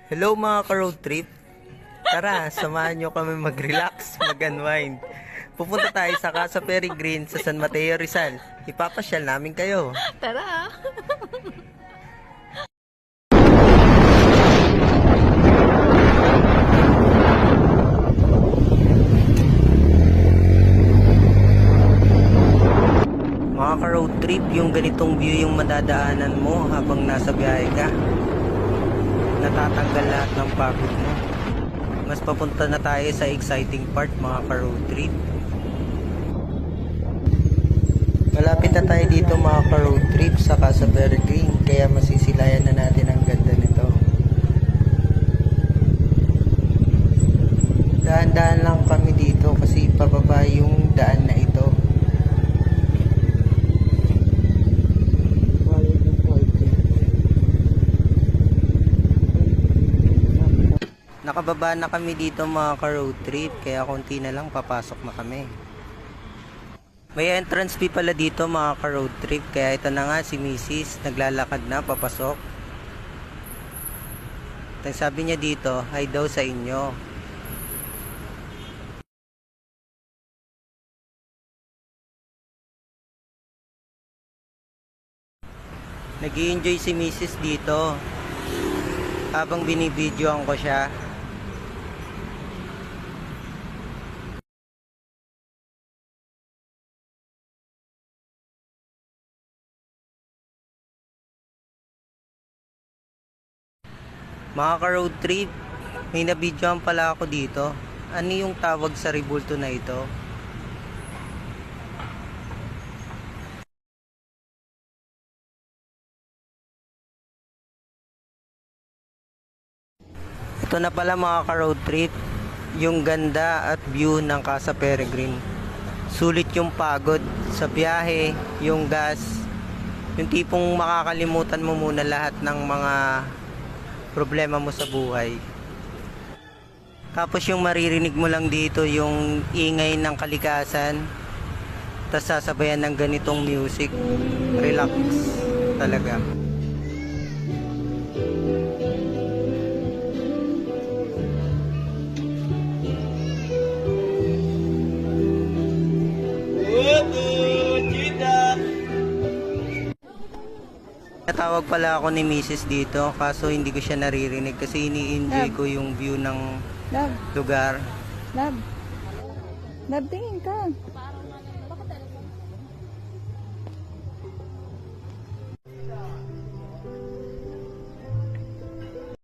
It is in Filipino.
Hello mga ka-road trip. Tara, samahan nyo kami mag-relax, mag-unwind. Pupunta tayo sa Casa Peregrine sa San Mateo, Rizal. Ipapasyal namin kayo. Tara! Mga ka-road trip, yung ganitong view yung madadaanan mo habang nasa biyahe ka. Natatanggal lahat ng pagod mo. Mas papunta na tayo sa exciting part mga ka-road trip. Malapit na tayo dito mga ka-road trip sa Casa Peregrine, kaya masisilayan na natin ang ganda nito. Daan-daan lang kami dito kasi pababa yung daan na ito. Nakababa na kami dito mga ka-road trip, kaya konti na lang papasok na kami. May entrance fee pala dito mga ka-road trip, kaya ito na nga si Mrs. naglalakad na papasok. At sabi niya dito, hi daw sa inyo. Nag-i-enjoy si Mrs. dito habang binibidyoan ko siya. Mga ka-road trip, may nabidyoan pala ako dito. Ano yung tawag sa rebulto na ito? Ito na pala mga ka-road trip, yung ganda at view ng Casa Peregrine. Sulit yung pagod sa biyahe, yung gas, yung tipong makakalimutan mo muna lahat ng mga problema mo sa buhay. Tapos yung maririnig mo lang dito yung ingay ng kalikasan, tas sasabayan ng ganitong music. Relax talaga. Natawag pala ako ni Mrs. dito, kaso hindi ko siya naririnig kasi ini-enjoy ko yung view ng Love, lugar. love. Love, tingin ka.